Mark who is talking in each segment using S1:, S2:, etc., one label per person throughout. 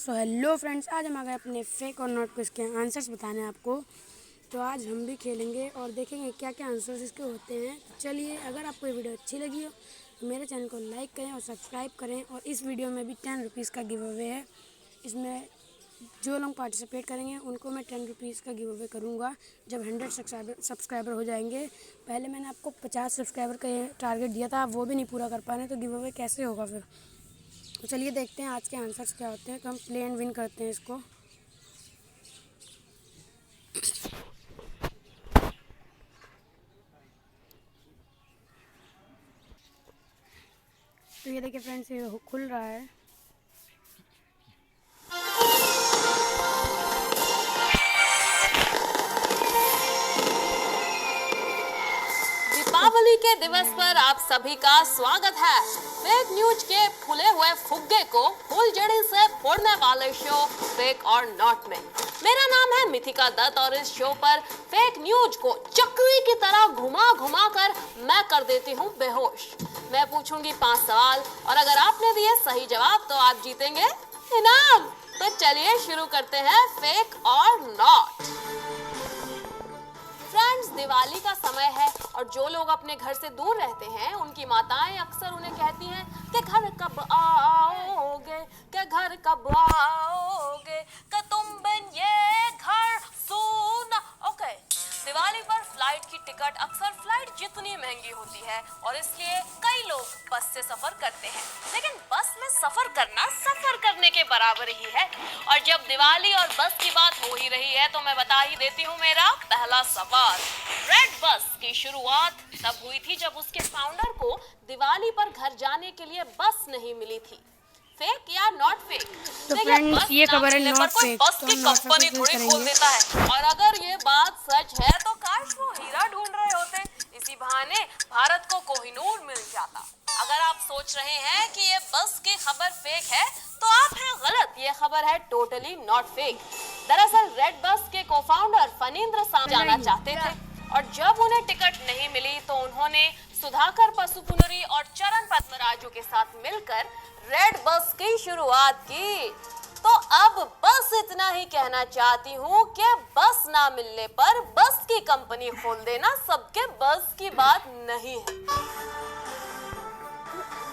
S1: So hello friends, आज हम आ गए अपने फेक और नॉट क्विज के आंसर्स बताने आपको। तो आज हम भी खेलेंगे और देखेंगे क्या क्या आंसर्स इसके होते हैं। चलिए, अगर आपको ये वीडियो अच्छी लगी हो तो मेरे चैनल को लाइक करें और सब्सक्राइब करें। और इस वीडियो में भी 10 रुपीज़ का गिव अवे है। इसमें जो लोग पार्टिसिपेट करेंगे उनको मैं 10 रुपीज़ का गिव अवे करूँगा जब 100 सब्सक्राइबर हो जाएंगे। पहले मैंने आपको 50 सब्सक्राइबर का टारगेट दिया था, आप वो भी नहीं पूरा कर पा रहे, तो गिव अवे कैसे होगा फिर। तो चलिए देखते हैं आज के आंसर्स क्या होते हैं। तो हम प्लेन विन करते हैं इसको। तो ये देखिए फ्रेंड्स, ये खुल रहा है।
S2: दीपावली के दिवस पर आप सभी का स्वागत है। फेक न्यूज के फूले हुए फुग्गे को फुलझड़ी से फोड़ने वाले शो फेक और नॉट में मेरा नाम है मिथिका दत्त और इस शो पर फेक न्यूज को चक्री की तरह घुमा घुमा कर मैं कर देती हूँ बेहोश। मैं पूछूंगी 5 सवाल और अगर आपने दिए सही जवाब तो आप जीतेंगे इनाम। तो चलिए शुरू करते हैं फेक और नॉट। फ्रेंड्स, दिवाली का समय है और जो लोग अपने घर से दूर रहते हैं उनकी माताएं अक्सर उन्हें कहती हैं कि घर कब आओगे, कि घर कब आओगे, कि तुम बिन ये घर सूना। ओके, दिवाली पर फ्लाइट की टिकट अक्सर फ्लाइट जितनी महंगी होती है और इसलिए कई लोग बस से सफर करते हैं, लेकिन बस में सफर करना सफर करने के बराबर ही है। और जब दिवाली और बस की बात हो ही रही है तो मैं बता ही देती हूँ मेरा पहला सवाल। रेड बस की शुरुआत तब हुई थी जब उसके फाउंडर को दिवाली पर घर जाने के लिए बस नहीं मिली थी। फेक या नॉट फेक?
S1: तो फ्रेंड्स, ये खबर है नॉट फेक।
S2: बस की कंपनी थोड़ी खोल देता है। और अगर ये बात सच है तो काश वो हीरा ढूंढ रहे होते, इसी बहाने भारत को कोहिनूर मिल जाता। अगर आप सोच रहे हैं कि ये बस की खबर फेक है तो आप हैं गलत, ये खबर है टोटली नॉट फेक। दरअसल रेड बस के को-फाउंडर फनींद्र जाना चाहते थे और जब उन्हें टिकट नहीं मिली तो उन्होंने सुधाकर पसुपुनरी और चरण पद्मराजू के साथ मिलकर रेड बस की शुरुआत की। तो अब बस इतना ही कहना चाहती हूँ कि बस ना मिलने पर बस की कंपनी खोल देना सबके बस की बात नहीं है।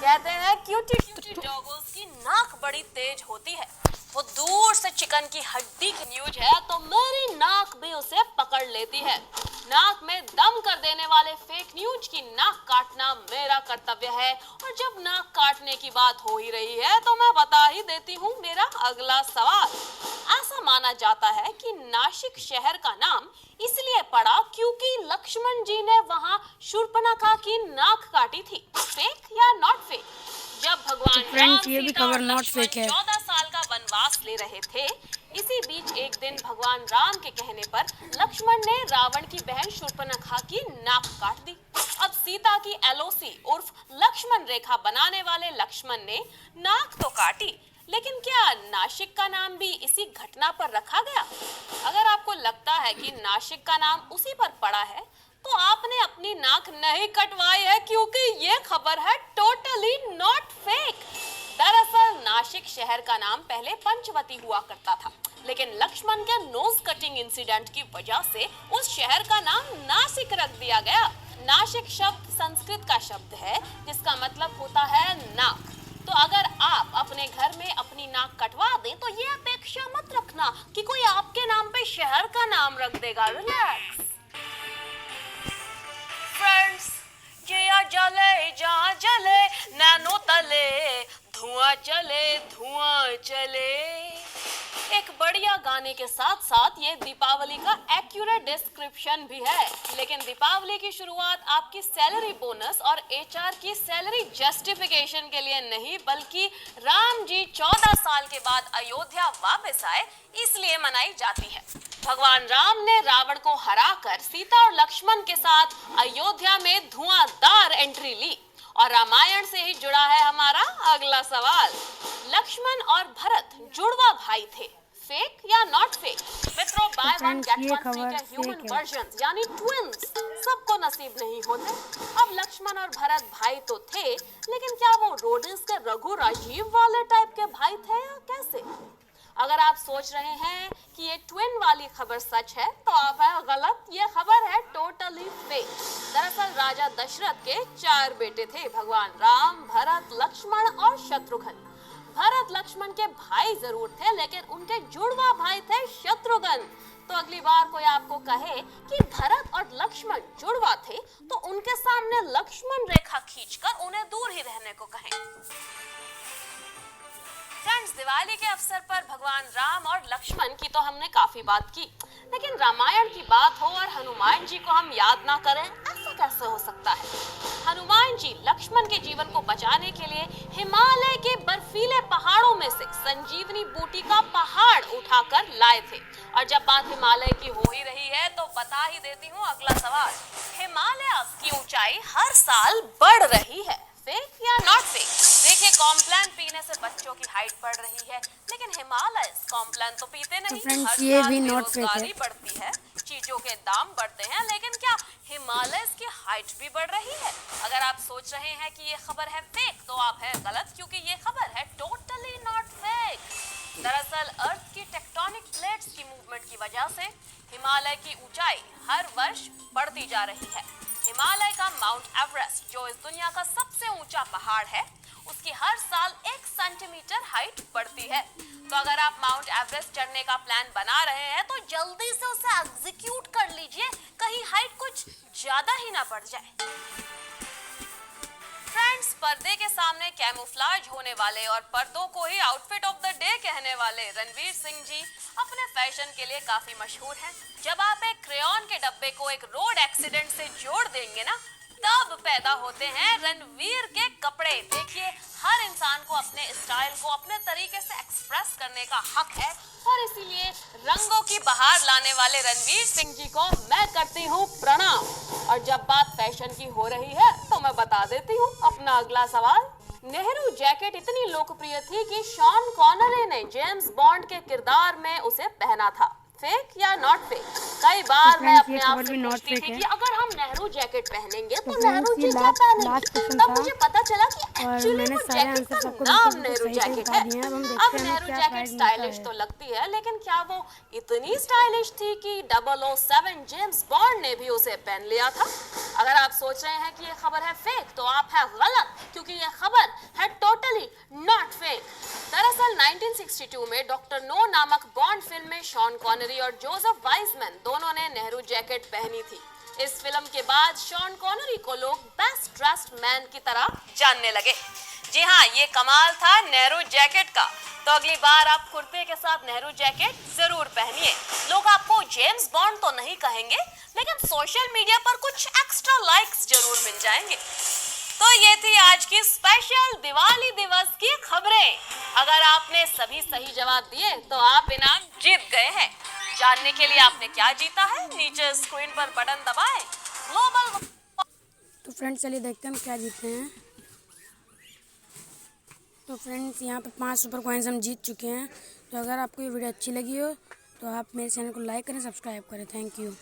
S2: कहते हैं क्यूटी क्यूटी डॉगोस की नाक बड़ी तेज होती है। वो दूर से चिकन की हड्डी की न्यूज है तो मेरी नाक भी उसे पकड़ लेती है। नाक में दम कर देने वाले फेक न्यूज की नाक काटना मेरा कर्तव्य है। और जब नाक काटने की बात हो ही रही है तो मैं बता ही देती हूँ मेरा अगला सवाल। ऐसा माना जाता है कि नासिक शहर का नाम इसलिए पड़ा क्योंकि लक्ष्मण जी ने वहाँ शूर्पणखा की नाक काटी थी। फेक या नॉट फेक? जब भगवान राम सीता और लक्ष्मण 14 साल का वनवास ले रहे थे, इसी बीच एक दिन भगवान राम के कहने पर लक्ष्मण ने रावण की बहन शूर्पणखा की नाक काट दी। अब सीता की एलओसी उर्फ लक्ष्मण रेखा बनाने वाले लक्ष्मण ने नाक तो काटी, लेकिन क्या नासिक का नाम भी इसी घटना पर रखा गया? अगर आपको लगता है कि नासिक का नाम उसी पर पड़ा है तो आपने अपनी नाक नहीं कटवाई है, क्योंकि ये खबर है टोटली नॉट फेक। दरअसल नासिक शहर का नाम पहले पंचवटी हुआ करता था, लेकिन लक्ष्मण के नोज कटिंग इंसिडेंट की वजह से उस शहर का नाम नासिक रख दिया गया। नासिक शब्द संस्कृत का शब्द है जिसका मतलब होता है नाक। तो अगर आप अपने घर में अपनी नाक कटवा दें तो ये अपेक्षा मत रखना कि कोई आपके नाम पे शहर का नाम रख देगा। रिलैक्स फ्रेंड्स, जिया जले जहाँ जले नैनो तले, धुआं चले। एक बढ़िया गाने के साथ साथ ये दीपावली का एक्यूरेट डिस्क्रिप्शन भी है। लेकिन दीपावली की शुरुआत आपकी सैलरी बोनस और एचआर की सैलरी जस्टिफिकेशन के लिए नहीं, बल्कि राम जी 14 साल के बाद अयोध्या वापस आए इसलिए मनाई जाती है। भगवान राम ने रावण को हराकर सीता और लक्ष्मण के साथ अयोध्या में धुआंधार एंट्री ली। और रामायण से ही जुड़ा है हमारा अगला सवाल। लक्ष्मण और भरत जुड़वा भाई थे। फेक या नॉट फेक? मित्रों, by one get one free के ह्यूमन वर्जन यानी ट्विन्स सबको नसीब नहीं होते। अब लक्ष्मण और भरत भाई तो थे, लेकिन क्या वो रोडिस के रघु राजीव वाले टाइप के भाई थे या कैसे? अगर आप सोच रहे हैं कि ये ट्विन वाली खबर सच है तो आप हैं गलत, ये खबर है टोटली फेक। दरअसल राजा दशरथ के 4 बेटे थे, भगवान राम, भरत, लक्ष्मण और शत्रुघ्न। भरत लक्ष्मण के भाई जरूर थे लेकिन उनके जुड़वा भाई थे शत्रुघ्न। तो अगली बार कोई आपको कहे कि भरत और लक्ष्मण जुड़वा थे तो उनके सामने लक्ष्मण रेखा खींचकर उन्हें दूर ही रहने को कहें। फ्रेंड्स, दिवाली के अवसर पर भगवान राम और लक्ष्मण की तो हमने काफी बात की, लेकिन रामायण की बात हो और हनुमान जी को हम याद ना करें, ऐसा कैसे हो सकता है? हनुमान जी लक्ष्मण के जीवन को बचाने के लिए हिमालय के बर्फीले पहाड़ों में से संजीवनी बूटी का पहाड़ उठाकर लाए थे। और जब बात हिमालय की हो ही रही है तो बता ही देती हूँ अगला सवाल। हिमालय की ऊंचाई हर साल बढ़ रही है, फेक या नॉट फेक? देखिए, कॉम्प्लान पीने से बच्चों की हाइट बढ़ रही है, लेकिन हिमालय कॉम्प्लान तो पीते नहीं।
S1: फ्रेंड्स, ये भी नॉट फेक है।
S2: बढ़ती है, चीजों के दाम बढ़ते हैं, लेकिन क्या हिमालय की हाइट भी बढ़ रही है? अगर आप सोच रहे हैं कि ये खबर है फेक तो आप हैं गलत, क्योंकि ये खबर है टोटली नॉट फेक। दरअसल अर्थ की टेक्टोनिक प्लेट्स की मूवमेंट की वजह से हिमालय की ऊंचाई हर वर्ष बढ़ती जा रही है। हिमालय का माउंट एवरेस्ट, जो इस दुनिया का सबसे ऊंचा पहाड़ है, उसकी हर साल 1 सेंटीमीटर हाइट बढ़ती है। तो अगर आप माउंट एवरेस्ट चढ़ने का प्लान बना रहे हैं तो जल्दी से उसे एग्जीक्यूट कर लीजिए, कहीं हाइट कुछ ज्यादा ही ना बढ़ जाए। फ्रेंड्स, पर्दे के सामने कैमोफ्लेज होने वाले और पर्दों को ही आउटफिट ऑफ द डे कहने वाले रणवीर सिंह जी अपने फैशन के लिए काफी मशहूर हैं। जब आप एक क्रेयॉन के डब्बे को एक रोड एक्सीडेंट से जोड़ देंगे ना, तब पैदा होते हैं रणवीर के कपड़े। देखिए, हर इंसान को अपने स्टाइल को अपने तरीके से एक्सप्रेस करने का हक है और इसीलिए रंगों की बहार लाने वाले रणवीर सिंह जी को मैं करती हूँ प्रणाम। और जब बात फैशन की हो रही है तो मैं बता देती हूँ अपना अगला सवाल। नेहरू जैकेट इतनी लोकप्रिय थी कि शॉन कॉनरी ने जेम्स बॉन्ड के किरदार में उसे पहना था, फेक या नॉट फेक? कई बार मैं अपने आप से पूछती थी कि अगर हम नेहरू जैकेट पहनेंगे तो नेहरू जी क्या पहनेंगे? तब मुझे पता चला कि एक्चुअली वो जैकेट का नाम नेहरू जैकेट है। अब नेहरू जैकेट स्टाइलिश तो लगती है, लेकिन क्या वो इतनी स्टाइलिश थी कि 007 जेम्स बॉन्ड ने भी उसे पहन लिया था? अगर आप सोच रहे हैं कि ये खबर है फेक तो आप हैं गलत, क्योंकि ये खबर है टोटली नॉट फेक। दरअसल 1962 में डॉक्टर नो नामक बॉन्ड फिल्म में शॉन कॉनरी और जोसेफ वाइसमैन दोनों ने नेहरू जैकेट पहनी थी। इस फिल्म के बाद शॉन कॉनरी को लोग बेस्ट ड्रेस्ड मैन की तरह जानने लगे। जी हाँ, ये कमाल था नेहरू जैकेट का। तो अगली बार आप कुर्ते के साथ नेहरू जैकेट जरूर पहनिए। लोग आपको जेम्स बॉन्ड तो नहीं कहेंगे, लेकिन सोशल मीडिया पर कुछ एक्स्ट्रा लाइक्स जरूर मिल जाएंगे। तो ये थी आज की स्पेशल दिवाली दिवस की खबरें। अगर आपने सभी सही जवाब दिए तो आप इनाम जीत गए हैं। जानने के लिए आपने क्या जीता है, नीचे स्क्रीन पर बटन दबाएं। ग्लोबल।
S1: तो फ्रेंड्स, चलिए देखते हैं हम क्या जीते हैं। तो फ्रेंड्स, यहाँ पे 5 सुपर कॉइन्स हम जीत चुके हैं। तो अगर आपको ये वीडियो अच्छी लगी हो तो आप मेरे चैनल को लाइक करें, सब्सक्राइब करें। Thank you.